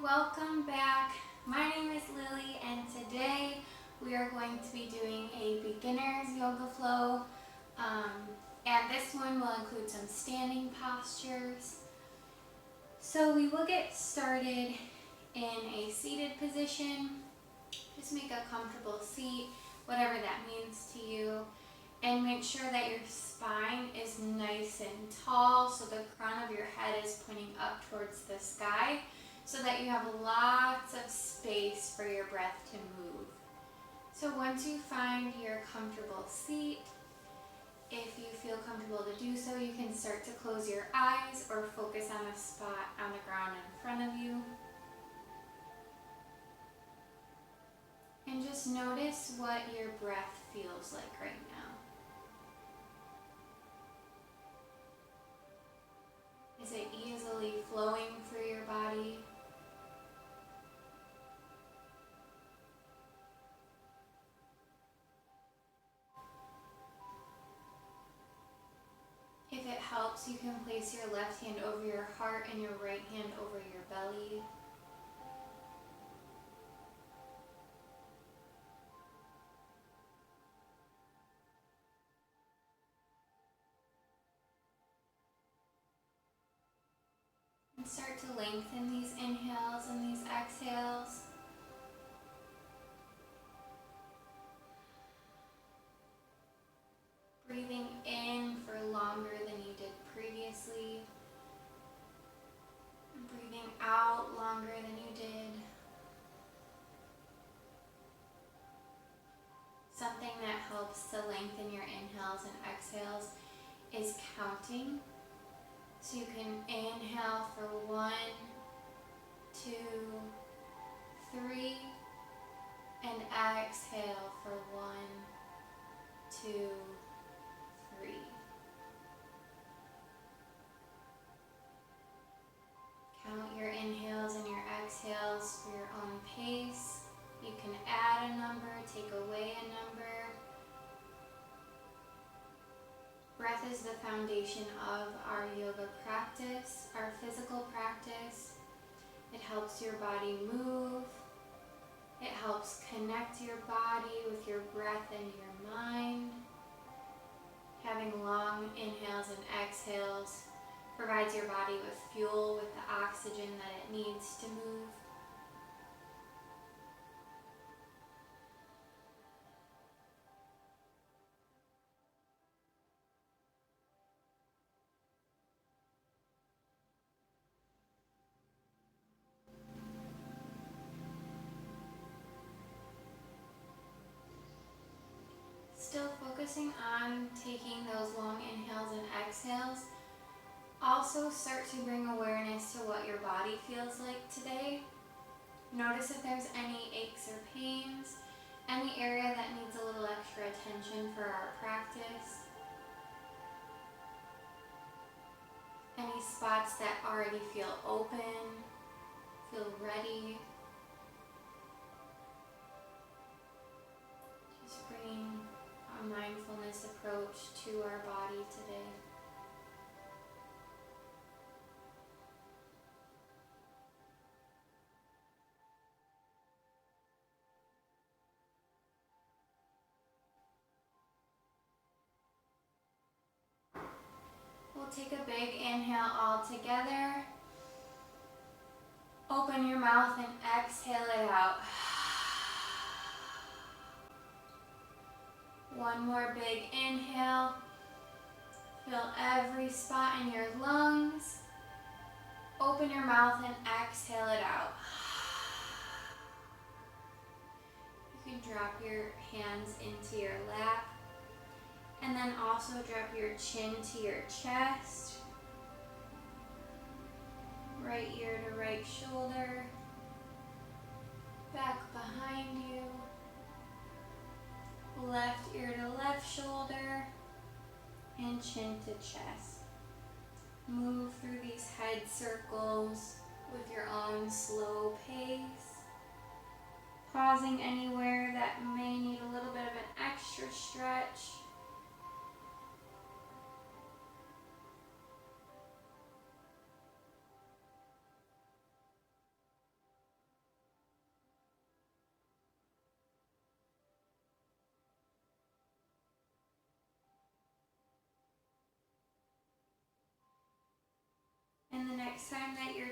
Welcome back. My name is Lily and today we are going to be doing a beginner's yoga flow and this one will include some standing postures. So we will get started in a seated position. Just make a comfortable seat, whatever that means to you, and make sure that your spine is nice and tall so the crown of your head is pointing up towards the sky, so that you have lots of space for your breath to move. So once you find your comfortable seat, if you feel comfortable to do so, you can start to close your eyes or focus on a spot on the ground in front of you. And just notice what your breath feels like right now. Is it easily flowing through your body? If it helps, you can place your left hand over your heart and your right hand over your belly. And start to lengthen these inhales and these exhales. Breathing in for longer than you did previously. And breathing out longer than you did. Something that helps to lengthen your inhales and exhales is counting. So you can inhale for 1, 2, 3, and exhale for 1, 2, 3. Count your inhales and your exhales for your own pace. You can add a number, take away a number. Breath is the foundation of our yoga practice, our physical practice. It helps your body move. It helps connect your body with your breath and your mind. Having long inhales and exhales provides your body with fuel, with the oxygen that it needs to move. Still focusing on taking those long inhales and exhales. Also start to bring awareness to what your body feels like today. Notice if there's any aches or pains, any area that needs a little extra attention for our practice. Any spots that already feel open, feel ready. Just bringing a mindfulness approach to our body today. We'll take a big inhale all together. Open your mouth and exhale it out. One more big inhale. Fill every spot in your lungs. Open your mouth and exhale it out. You can drop your hands into your lap. And then also drop your chin to your chest. Right ear to right shoulder. Back behind you. Left ear to left shoulder. And chin to chest. Move through these head circles with your own slow pace. Pausing anywhere that may need a little bit of an extra stretch.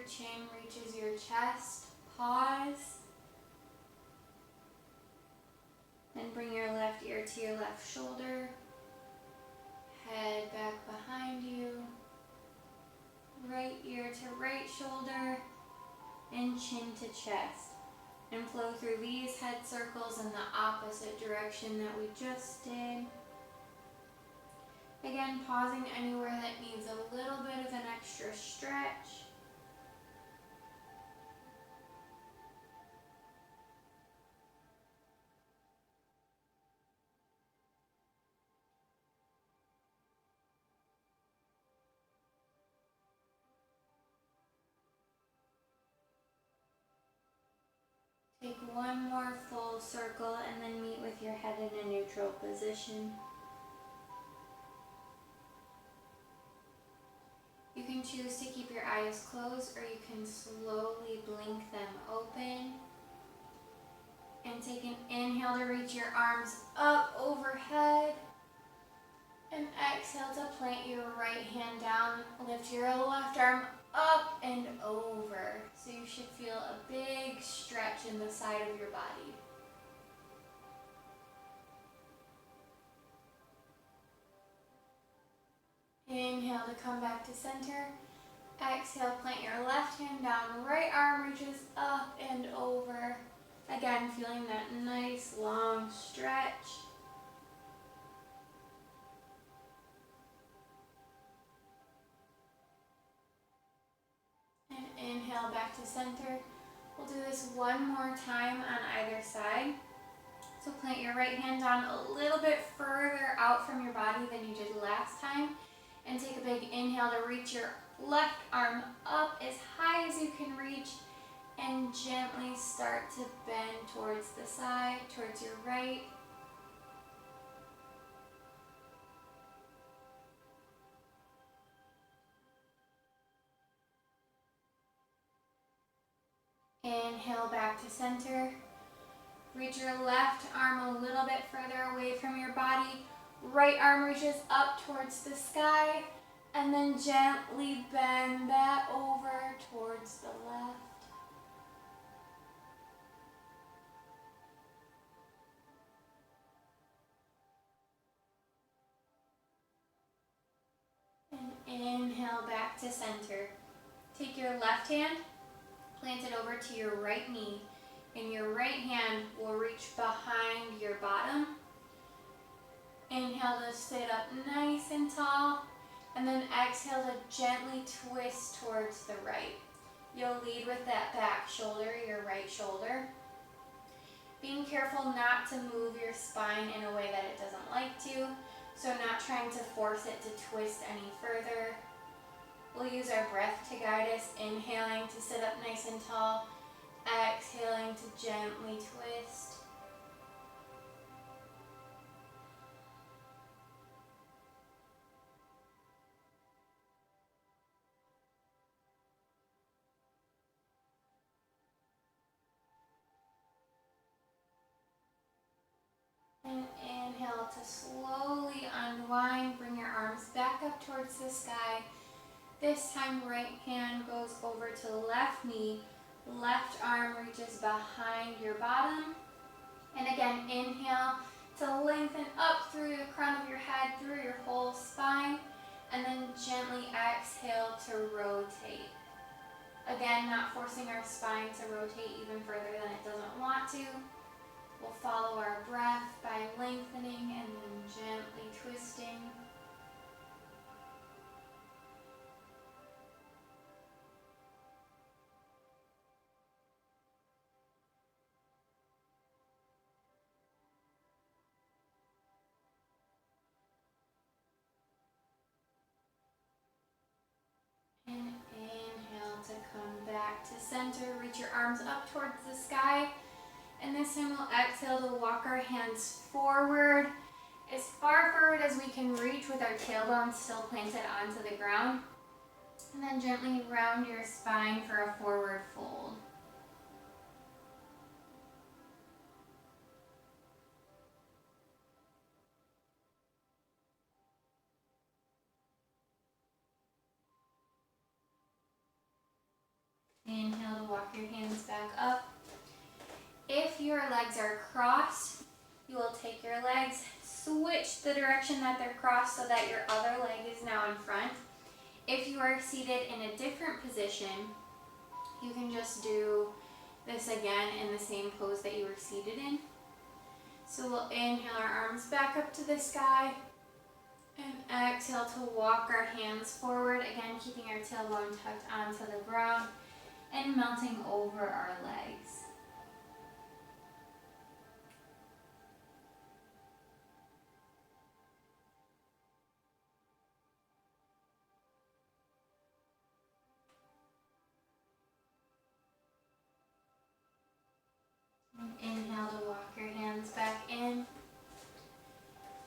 chin reaches your chest, pause. Then bring your left ear to your left shoulder, head back behind you, right ear to right shoulder, and chin to chest. And flow through these head circles in the opposite direction that we just did. Again, pausing anywhere that needs a little bit of an extra stretch. Take one more full circle and then meet with your head in a neutral position. You can choose to keep your eyes closed or you can slowly blink them open. And take an inhale to reach your arms up overhead. And exhale to plant your right hand down. Lift your left arm up and over. So you should feel a big stretch in the side of your body. Inhale to come back to center. Exhale, plant your left hand down. Right arm reaches up and over. Again, feeling that nice long stretch. And inhale back to center. We'll do this one more time on either side. So plant your right hand down a little bit further out from your body than you did last time. And take a big inhale to reach your left arm up as high as you can reach. And gently start to bend towards the side, towards your right. Inhale back to center. Reach your left arm a little bit further away from your body. Right arm reaches up towards the sky. And then gently bend that over towards the left. And inhale back to center. Take your left hand, plant it over to your right knee, and your right hand will reach behind your bottom. Inhale to sit up nice and tall, and then exhale to gently twist towards the right. You'll lead with that back shoulder, your right shoulder. Being careful not to move your spine in a way that it doesn't like to, so not trying to force it to twist any further. We'll use our breath to guide us, inhaling to sit up nice and tall, exhaling to gently twist. And inhale to slowly unwind, bring your arms back up towards the sky. This time right hand goes over to left knee, left arm reaches behind your bottom. And again, inhale to lengthen up through the crown of your head, through your whole spine, and then gently exhale to rotate. Again, not forcing our spine to rotate even further than it doesn't want to. We'll follow our breath by lengthening and then gently twisting. And inhale to come back to center. Reach your arms up towards the sky. And this time we'll exhale to walk our hands forward, as far forward as we can reach with our tailbone still planted onto the ground. And then gently round your spine for a forward fold. back up. If your legs are crossed, you will take your legs, switch the direction that they're crossed so that your other leg is now in front. If you are seated in a different position, you can just do this again in the same pose that you were seated in. So we'll inhale our arms back up to the sky and exhale to walk our hands forward, again keeping our tailbone tucked onto the ground and melting over our legs. And inhale to walk your hands back in.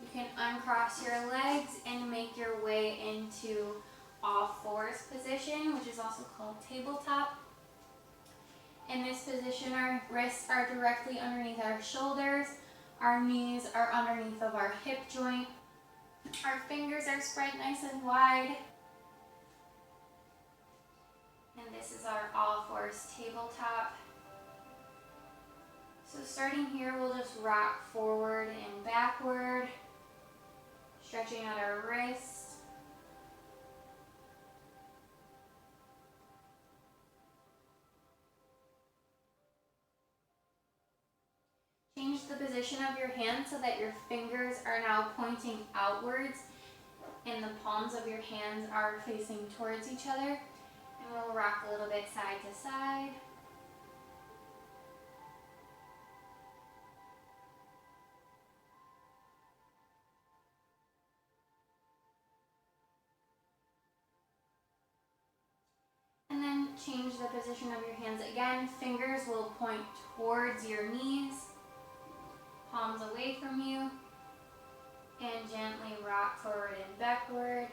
You can uncross your legs and make your way into all fours position, which is also called tabletop. In this position, our wrists are directly underneath our shoulders. Our knees are underneath of our hip joint. Our fingers are spread nice and wide. And this is our all fours tabletop. So starting here, we'll just rock forward and backward, stretching out our wrists. Change the position of your hands so that your fingers are now pointing outwards and the palms of your hands are facing towards each other. And we'll rock a little bit side to side. And then change the position of your hands again. Fingers will point towards your knees, palms away from you, and gently rock forward and backward.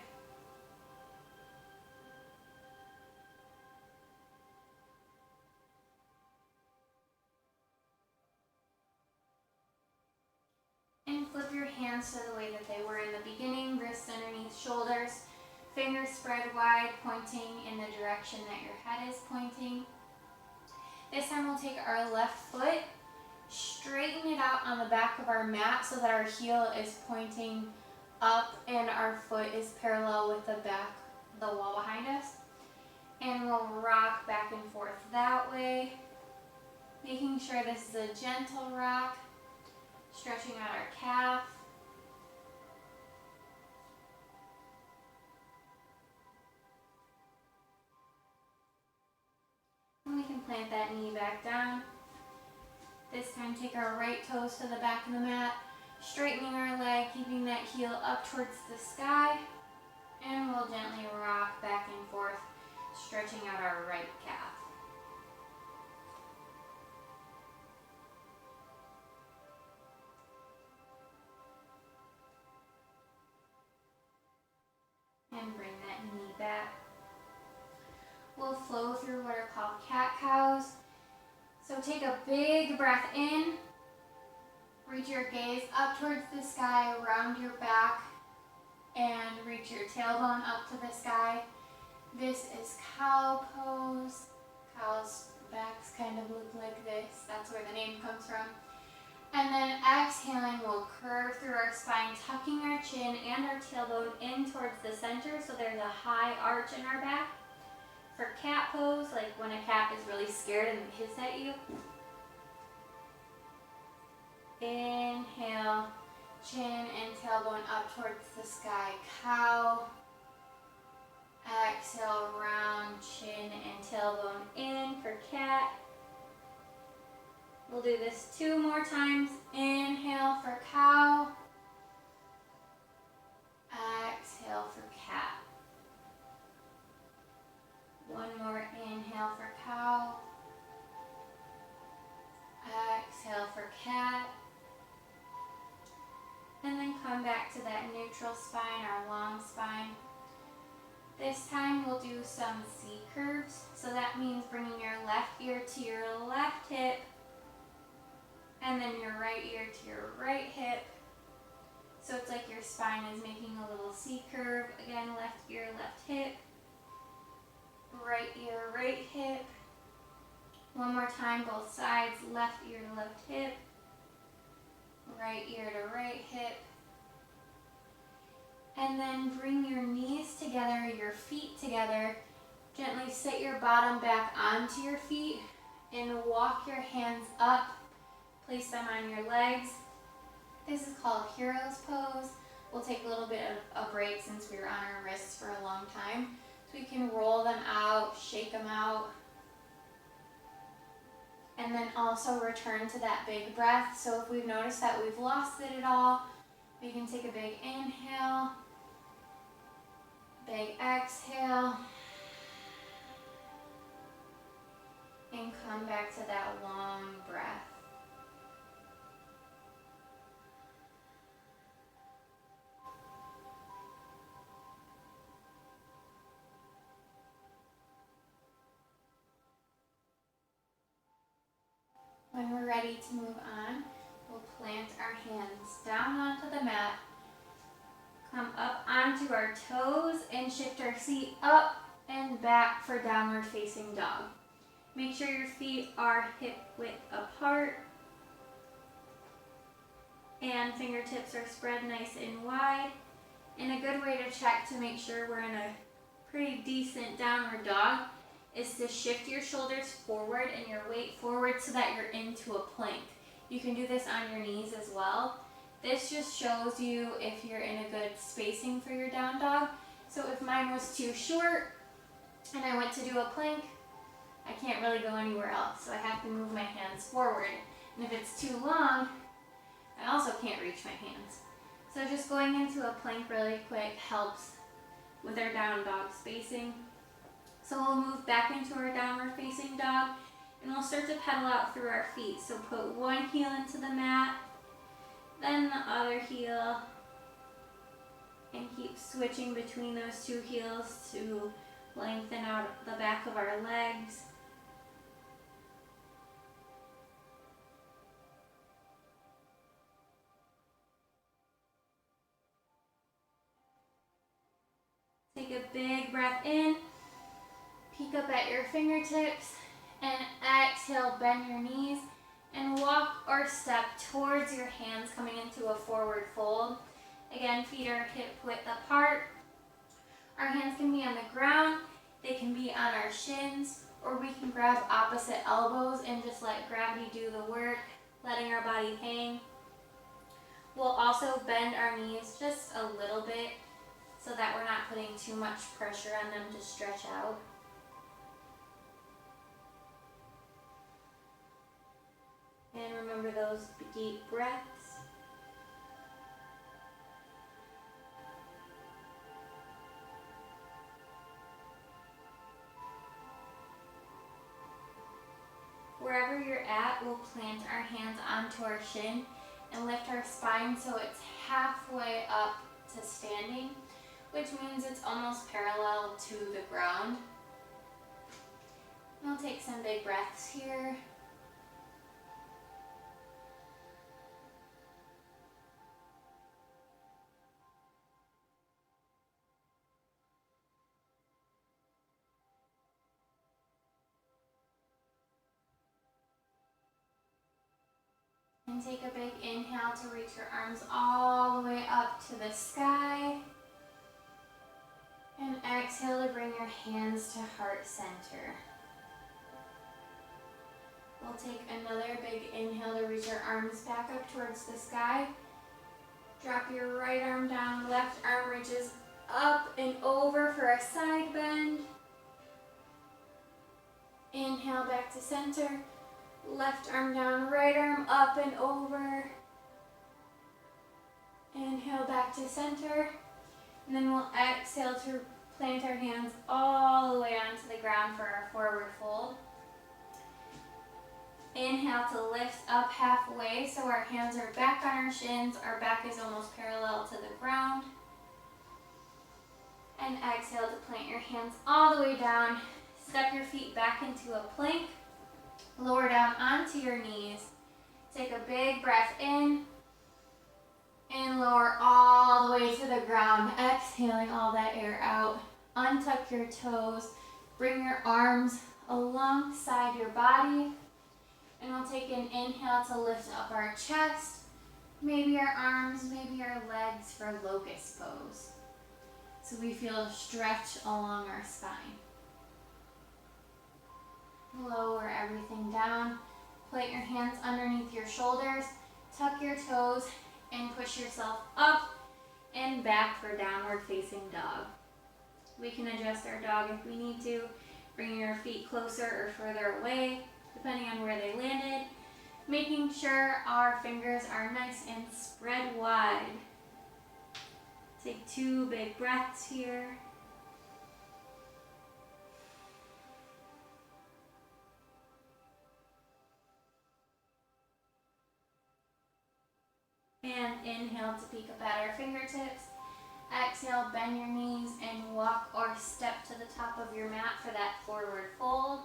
And flip your hands to the way that they were in the beginning, wrists underneath shoulders. Fingers spread wide, pointing in the direction that your head is pointing. This time we'll take our left foot, straighten it out on the back of our mat so that our heel is pointing up and our foot is parallel with the wall behind us. And we'll rock back and forth that way, making sure this is a gentle rock, stretching out our calf. And we can plant that knee back down. This time take our right toes to the back of the mat, straightening our leg, keeping that heel up towards the sky. And we'll gently rock back and forth, stretching out our right calf. And bring that knee back. We'll flow through what are called cat-cows. So take a big breath in, reach your gaze up towards the sky, round your back, and reach your tailbone up to the sky. This is cow pose. Cows' backs kind of look like this. That's where the name comes from. And then exhaling, we'll curve through our spine, tucking our chin and our tailbone in towards the center so there's a high arch in our back. For cat pose, like when a cat is really scared and hissed at you. Inhale, chin and tailbone up towards the sky, cow. Exhale, round, chin and tailbone in for cat. We'll do this 2 more times. Inhale for cow. Exhale for cat. 1 more inhale for cow. Exhale for cat. And then come back to that neutral spine, our long spine. This time we'll do some C curves. So that means bringing your left ear to your left hip, and then your right ear to your right hip. So it's like your spine is making a little C curve. Again, left ear, left hip. Right ear, right hip. One more time, both sides, left ear to left hip, right ear to right hip. And then bring your knees together, your feet together. Gently sit your bottom back onto your feet and walk your hands up. Place them on your legs. This is called hero's pose. We'll take a little bit of a break since we were on our wrists for a long time. So we can roll them out, shake them out. And then also return to that big breath. So if we've noticed that we've lost it at all, we can take a big inhale, big exhale, and come back to that long breath. When we're ready to move on, we'll plant our hands down onto the mat, come up onto our toes, and shift our seat up and back for downward facing dog. Make sure your feet are hip width apart and fingertips are spread nice and wide. And a good way to check to make sure we're in a pretty decent downward dog is to shift your shoulders forward and your weight forward so that you're into a plank. You can do this on your knees as well. This just shows you if you're in a good spacing for your down dog. So if mine was too short and I went to do a plank, I can't really go anywhere else, so I have to move my hands forward. And if it's too long, I also can't reach my hands. So just going into a plank really quick helps with our down dog spacing. So we'll move back into our downward facing dog and we'll start to pedal out through our feet. So put one heel into the mat, then the other heel, and keep switching between those two heels to lengthen out the back of our legs. Take a big breath in, peek up at your fingertips, and exhale, bend your knees, and walk or step towards your hands coming into a forward fold. Again, feet are hip width apart. Our hands can be on the ground, they can be on our shins, or we can grab opposite elbows and just let gravity do the work, letting our body hang. We'll also bend our knees just a little bit so that we're not putting too much pressure on them to stretch out. And remember those deep breaths. Wherever you're at, we'll plant our hands onto our shin and lift our spine so it's halfway up to standing, which means it's almost parallel to the ground. We'll take some big breaths here. And take a big inhale to reach your arms all the way up to the sky. And exhale to bring your hands to heart center. We'll take another big inhale to reach your arms back up towards the sky. Drop your right arm down, left arm reaches up and over for a side bend. Inhale back to center. Left arm down, right arm up and over. Inhale back to center. And then we'll exhale to plant our hands all the way onto the ground for our forward fold. Inhale to lift up halfway so our hands are back on our shins. Our back is almost parallel to the ground. And exhale to plant your hands all the way down. Step your feet back into a plank. Lower down onto your knees. Take a big breath in and lower all the way to the ground, exhaling all that air out. Untuck your toes. Bring your arms a little alongside your body. And we'll take an inhale to lift up our chest, maybe our arms, maybe our legs for locust pose. So we feel a stretch along our spine. Lower everything down. Plant your hands underneath your shoulders, tuck your toes, and push yourself up and back for downward facing dog. We can adjust our dog if we need to, bringing our feet closer or further away, depending on where they landed, making sure our fingers are nice and spread wide. Take 2 big breaths here. And inhale to peek up at our fingertips. Exhale, bend your knees and walk or step to the top of your mat for that forward fold.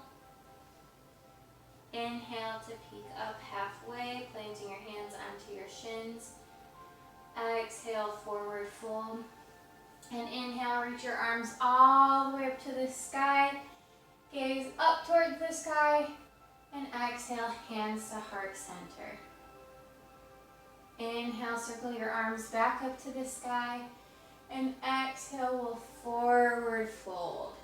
Inhale to peek up halfway, planting your hands onto your shins. Exhale, forward fold. And inhale, reach your arms all the way up to the sky. Gaze up towards the sky. And exhale, hands to heart center. Inhale, circle your arms back up to the sky. And exhale, we'll forward fold.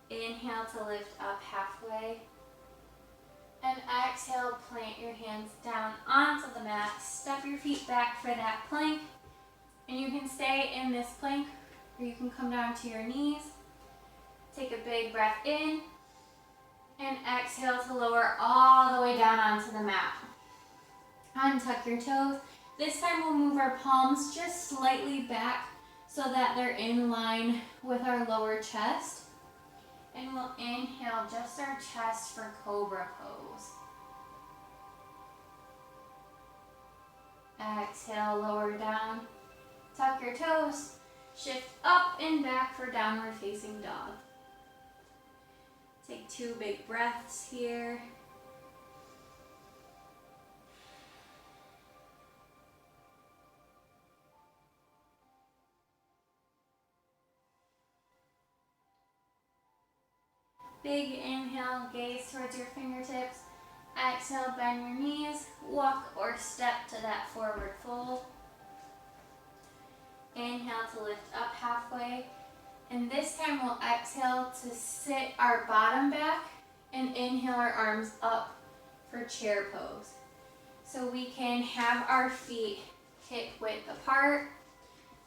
Inhale to lift up halfway. And exhale, plant your hands down onto the mat. Step your feet back for that plank. And you can stay in this plank, or you can come down to your knees. Take a big breath in. And exhale to lower all the way down onto the mat. Untuck your toes. This time we'll move our palms just slightly back so that they're in line with our lower chest. And we'll inhale just our chest for cobra pose. Exhale, lower down. Tuck your toes. Shift up and back for downward facing dog. Take 2 big breaths here. Big inhale, gaze towards your fingertips. Exhale, bend your knees, walk or step to that forward fold. Inhale to lift up halfway. And this time we'll exhale to sit our bottom back and inhale our arms up for chair pose. So we can have our feet hip width apart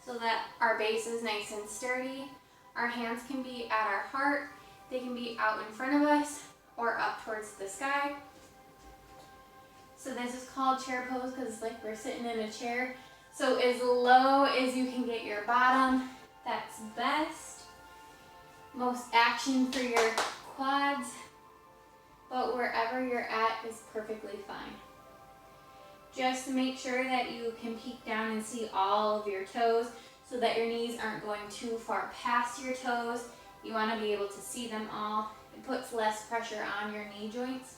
so that our base is nice and sturdy. Our hands can be at our heart. They can be out in front of us or up towards the sky. So this is called chair pose because it's like we're sitting in a chair. So as low as you can get your bottom, that's best. Most action for your quads, but wherever you're at is perfectly fine. Just make sure that you can peek down and see all of your toes so that your knees aren't going too far past your toes. You want to be able to see them all. It puts less pressure on your knee joints.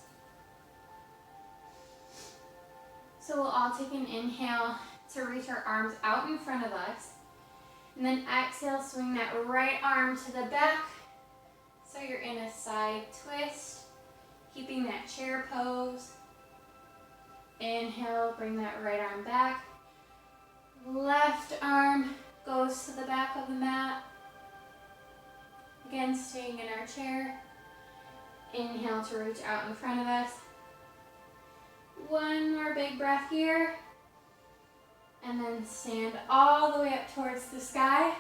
So we'll all take an inhale to reach our arms out in front of us. And then exhale, swing that right arm to the back. So you're in a side twist, keeping that chair pose. Inhale, bring that right arm back. Left arm goes to the back of the mat. Again, staying in our chair. Inhale to reach out in front of us. One more big breath here. And then stand all the way up towards the sky.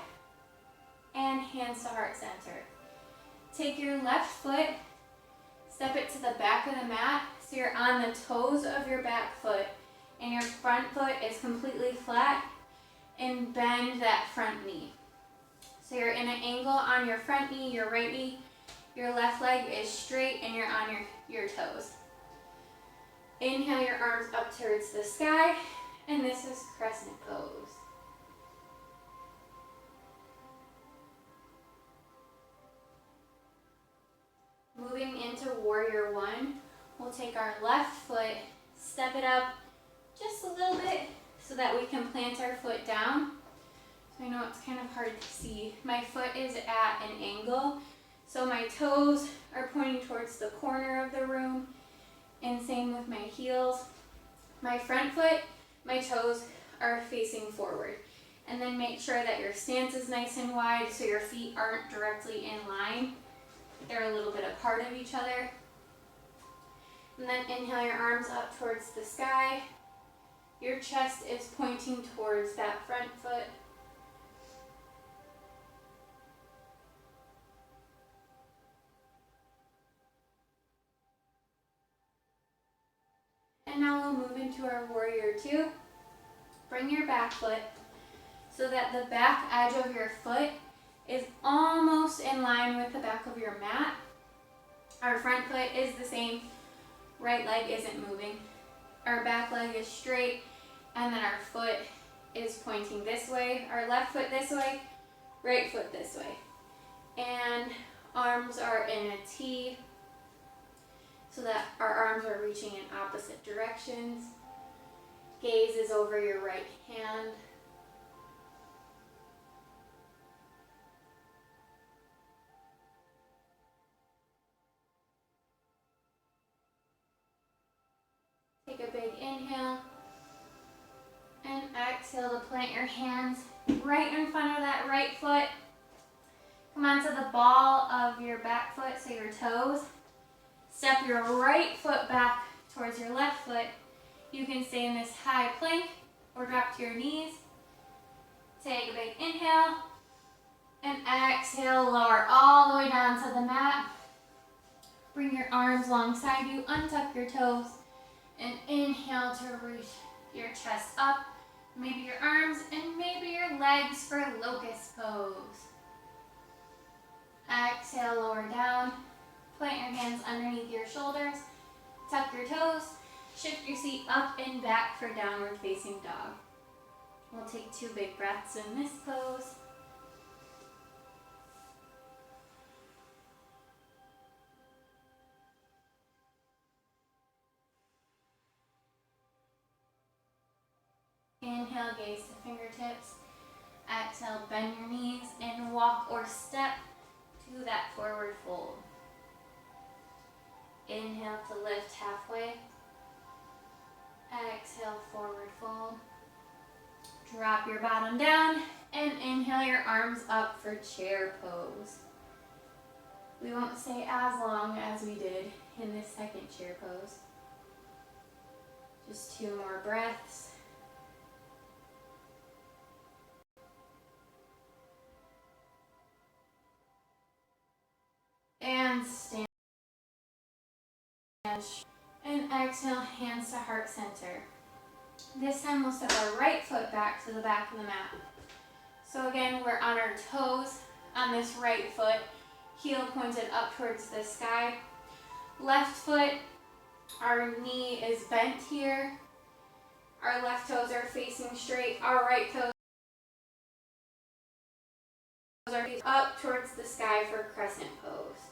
And hands to heart center. Take your left foot, step it to the back of the mat so you're on the toes of your back foot and your front foot is completely flat, and bend that front knee. So you're in an angle on your front knee, your right knee, your left leg is straight and you're on your toes. Inhale your arms up towards the sky, and this is crescent pose. Moving into warrior one, we'll take our left foot, step it up just a little bit so that we can plant our foot down. So I know it's kind of hard to see. My foot is at an angle, so my toes towards the corner of the room, and same with my heels. My front foot, my toes are facing forward. And then make sure that your stance is nice and wide so your feet aren't directly in line. They're a little bit apart of each other. And then inhale your arms up towards the sky. Your chest is pointing towards that front foot. And now we'll move into our warrior two. Bring your back foot so that the back edge of your foot is almost in line with the back of your mat. Our front foot is the same. Right leg isn't moving. Our back leg is straight, and then our foot is pointing this way. Our left foot this way, right foot this way. And arms are in a T so that our arms are reaching in opposite directions. Gaze is over your right hand. Take a big inhale and exhale to plant your hands right in front of that right foot. Come onto the ball of your back foot, so your toes. Step your right foot back towards your left foot. You can stay in this high plank or drop to your knees. Take a big inhale and exhale, lower all the way down to the mat. Bring your arms alongside you, untuck your toes, and inhale to reach your chest up. Maybe your arms and maybe your legs for locust pose. Exhale, lower down. Plant your hands underneath your shoulders. Tuck your toes. Shift your seat up and back for downward facing dog. We'll take 2 big breaths in this pose. Inhale, gaze to fingertips. Exhale, bend your knees and walk or step to that forward fold. Inhale to lift halfway. Exhale, forward fold. Drop your bottom down and inhale your arms up for chair pose. We won't stay as long as we did in this second chair pose. Just 2 more breaths. And stand. And exhale, hands to heart center. This time we'll step our right foot back to the back of the mat. So again, we're on our toes on this right foot, heel pointed up towards the sky. Left foot, our knee is bent here. Our left toes are facing straight. Our right toes are facing up towards the sky for crescent pose.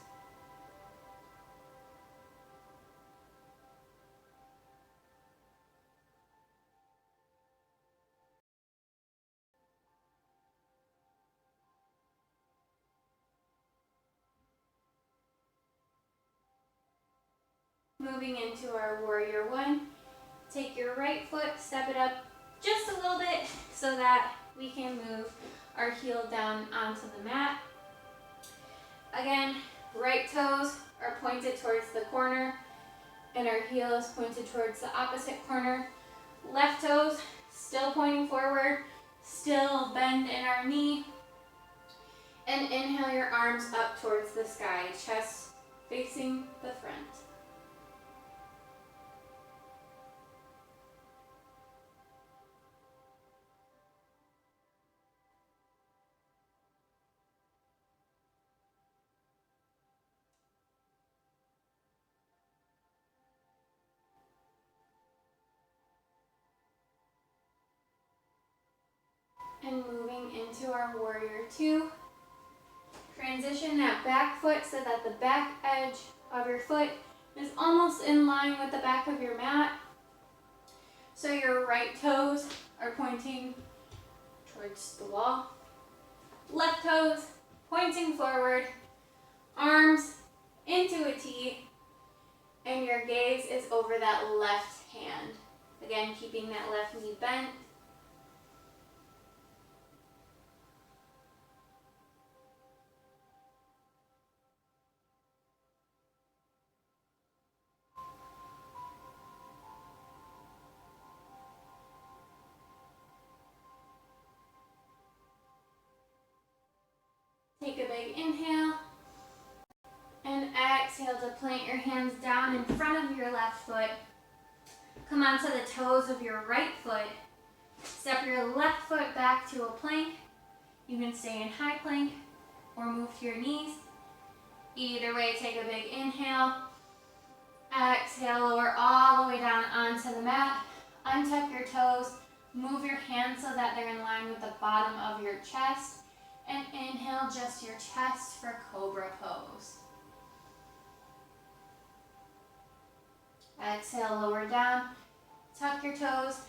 Moving into our warrior one, take your right foot, step it up just a little bit so that we can move our heel down onto the mat. Again, right toes are pointed towards the corner and our heel is pointed towards the opposite corner. Left toes still pointing forward, still bend in our knee. And inhale your arms up towards the sky, chest facing the front. And moving into our warrior two. Transition that back foot so that the back edge of your foot is almost in line with the back of your mat. So your right toes are pointing towards the wall. Left toes pointing forward. Arms into a T. your gaze is over that left hand. Again, keeping that left knee bent. Take a big inhale. And exhale to plant your hands down in front of your left foot. Come onto the toes of your right foot. Step your left foot back to a plank. You can stay in high plank or move to your knees. Either way, take a big inhale. Exhale, lower all the way down onto the mat. Untuck your toes. Move your hands so that they're in line with the bottom of your chest. And inhale just your chest for cobra pose. Exhale, lower down, tuck your toes,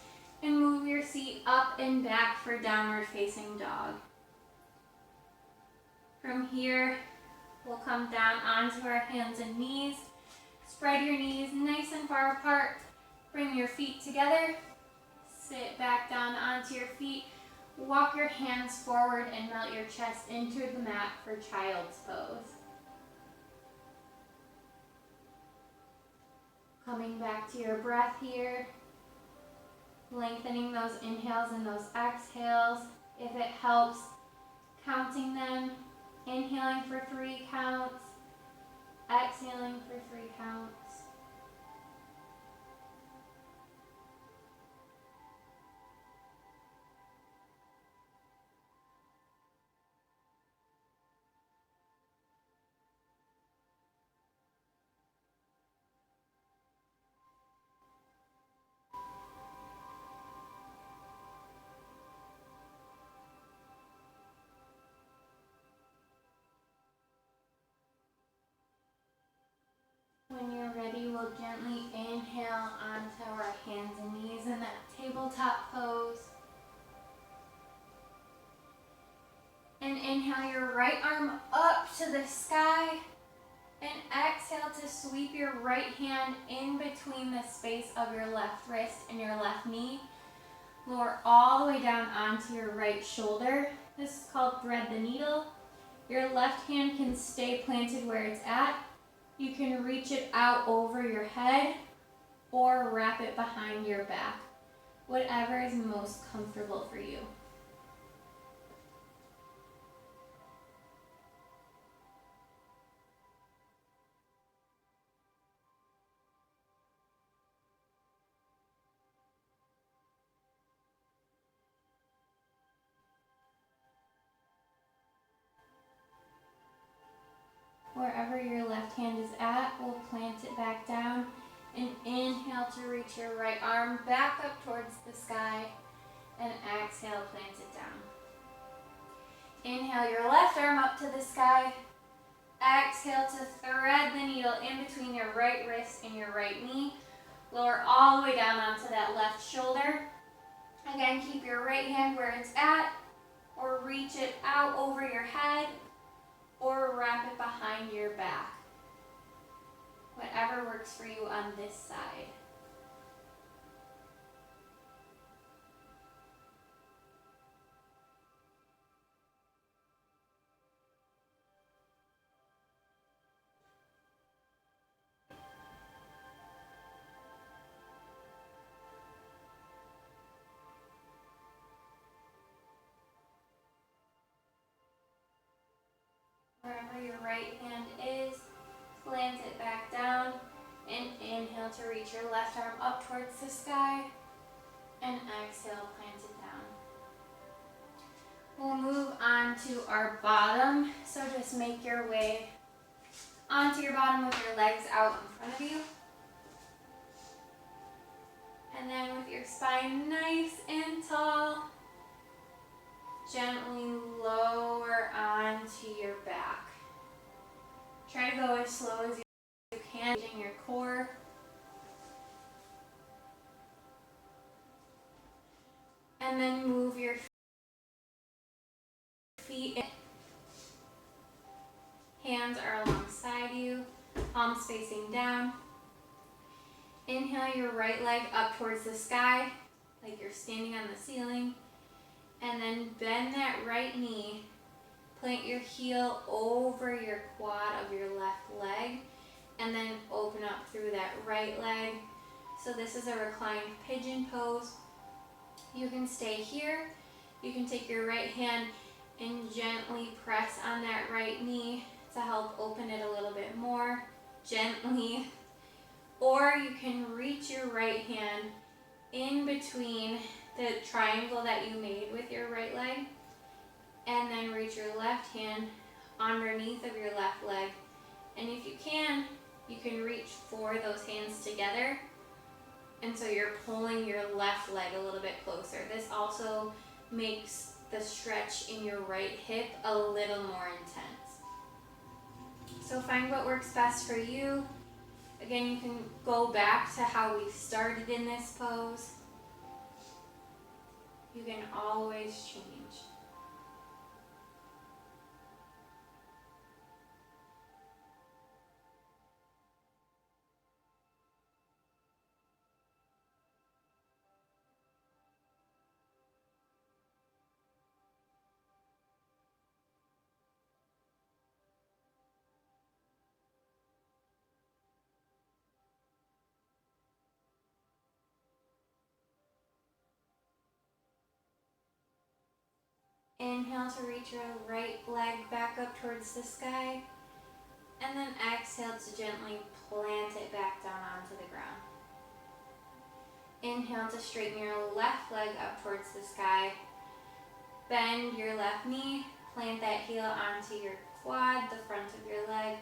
and move your seat up and back for downward facing dog. From here, we'll come down onto our hands and knees. Spread your knees nice and far apart. Bring your feet together. Sit back down onto your feet. Walk your hands forward and melt your chest into the mat for child's pose. Coming back to your breath here, lengthening those inhales and those exhales. If it helps, counting them, inhaling for 3 counts, exhaling for 3 counts. When you're ready, we'll gently inhale onto our hands and knees in that tabletop pose. And inhale your right arm up to the sky. And exhale to sweep your right hand in between the space of your left wrist and your left knee. Lower all the way down onto your right shoulder. This is called thread the needle. Your left hand can stay planted where it's at. You can reach it out over your head or wrap it behind your back. Whatever is most comfortable for you. Wherever your left hand is at, we'll plant it back down and inhale to reach your right arm back up towards the sky and exhale, plant it down. Inhale your left arm up to the sky. Exhale to thread the needle in between your right wrist and your right knee. Lower all the way down onto that left shoulder. Again, keep your right hand where it's at or reach it out over your head or wrap it behind your back. Whatever works for you on this side. Wherever your right hand is, plant it back down and inhale to reach your left arm up towards the sky and exhale, plant it down. We'll move on to our bottom, so just make your way onto your bottom with your legs out in front of you. And then with your spine nice and tall, gently lower onto your back. Try to go as slow as you can, using your core. And then move your feet in. Hands are alongside you, palms facing down. Inhale your right leg up towards the sky, like you're standing on the ceiling. And then bend that right knee. Plant your heel over your quad of your left leg. And then open up through that right leg. So this is a reclined pigeon pose. You can stay here. You can take your right hand and gently press on that right knee to help open it a little bit more, gently. Or you can reach your right hand in between the triangle that you made with your right leg, and then reach your left hand underneath of your left leg. And if you can reach for those hands together. And so you're pulling your left leg a little bit closer. This also makes the stretch in your right hip a little more intense. So find what works best for you. Again, you can go back to how we started in this pose. You can always change. Inhale to reach your right leg back up towards the sky. And then exhale to gently plant it back down onto the ground. Inhale to straighten your left leg up towards the sky. Bend your left knee, plant that heel onto your quad, the front of your leg.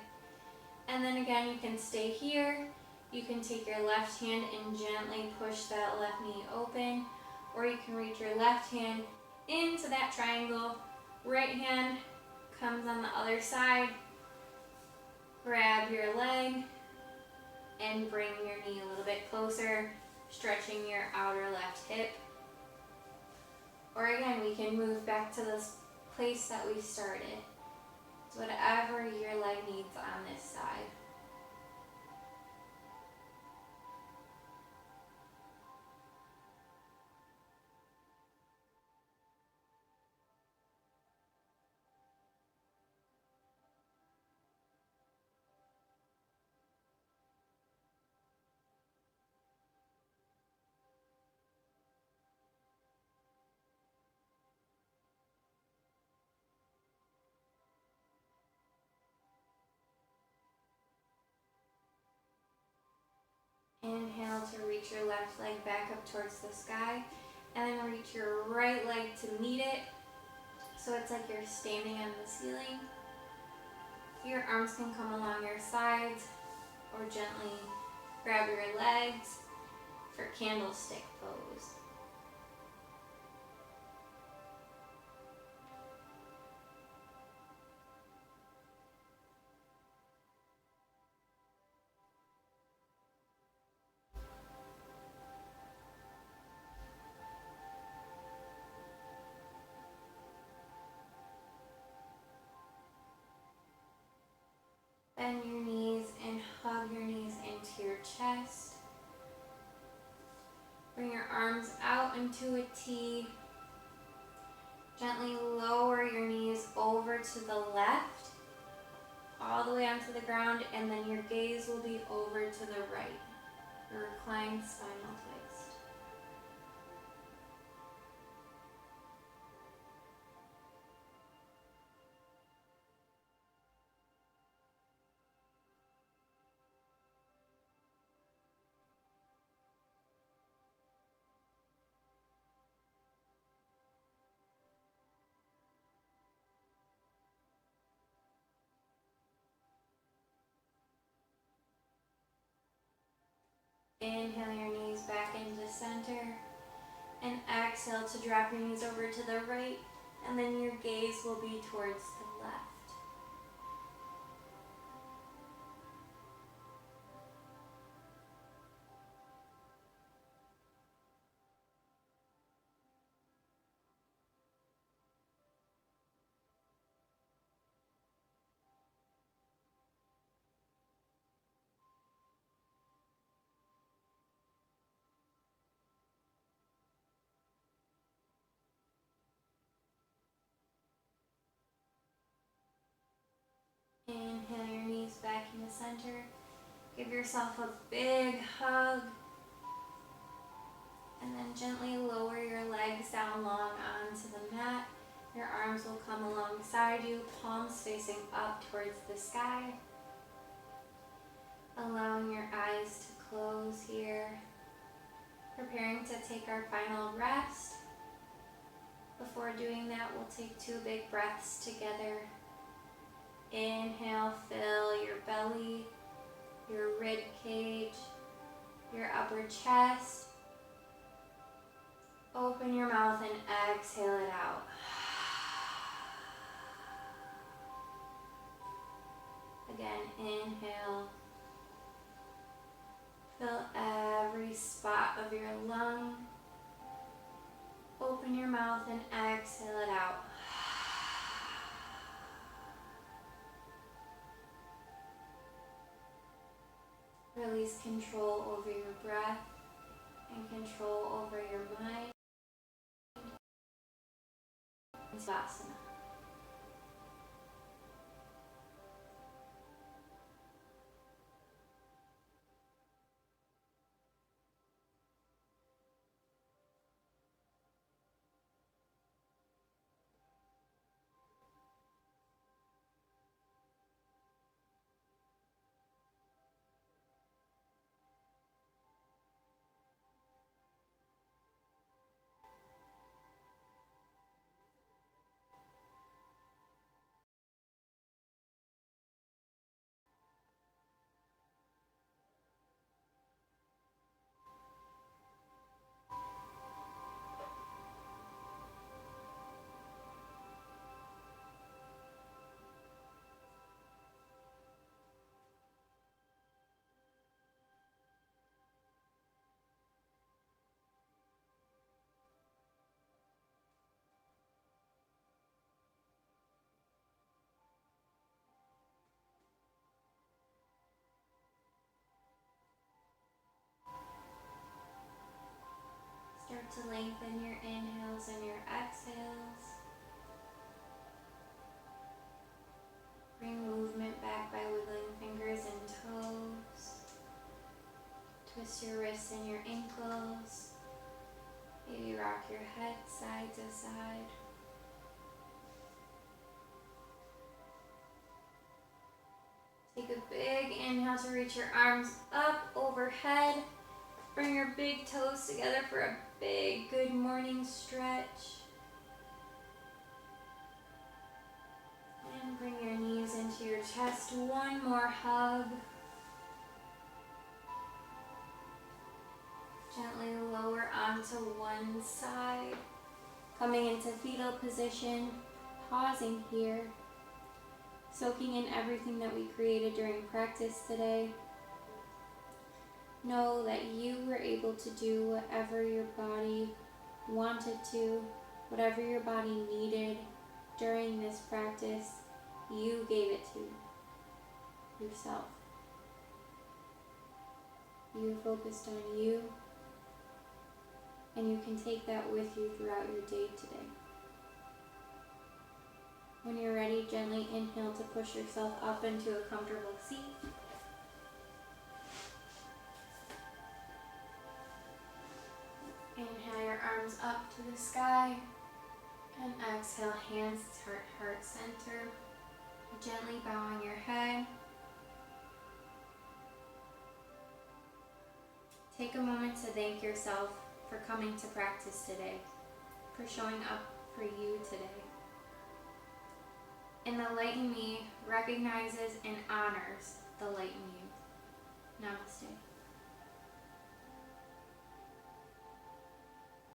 And then again, you can stay here. You can take your left hand and gently push that left knee open. Or you can reach your left hand into that triangle. Right hand comes on the other side. Grab your leg and bring your knee a little bit closer, stretching your outer left hip. Or again, we can move back to this place that we started. So whatever your leg needs on this side. Inhale to reach your left leg back up towards the sky, and then reach your right leg to meet it. So it's like you're standing on the ceiling. Your arms can come along your sides, or gently grab your legs for candlestick pose. Bend your knees and hug your knees into your chest. Bring your arms out into a T. Gently lower your knees over to the left, all the way onto the ground, and then your gaze will be over to the right, the reclined spinal twist. Inhale your knees back into center, and exhale to drop your knees over to the right, and then your gaze will be towards the left. Inhale your knees back in the center. Give yourself a big hug. And then gently lower your legs down long onto the mat. Your arms will come alongside you, palms facing up towards the sky. Allowing your eyes to close here. Preparing to take our final rest. Before doing that, we'll take 2 big breaths together. Inhale, fill your belly, your rib cage, your upper chest. Open your mouth and exhale it out. Again, inhale. Fill every spot of your lung. Open your mouth and exhale it out. Release control over your breath and control over your mind. Savasana. Start to lengthen your inhales and your exhales. Bring movement back by wiggling fingers and toes. Twist your wrists and your ankles. Maybe rock your head side to side. Take a big inhale to reach your arms up overhead. Bring your big toes together for a big good morning stretch. And bring your knees into your chest. One more hug. Gently lower onto one side. Coming into fetal position. Pausing here. Soaking in everything that we created during practice today. Know that you were able to do whatever your body wanted to, whatever your body needed during this practice, you gave it to yourself. You focused on you, and you can take that with you throughout your day today. When you're ready, gently inhale to push yourself up into a comfortable seat. Inhale your arms up to the sky, and exhale, hands to heart center. Gently bowing your head. Take a moment to thank yourself for coming to practice today, for showing up for you today. And the light in me recognizes and honors the light in you. Namaste.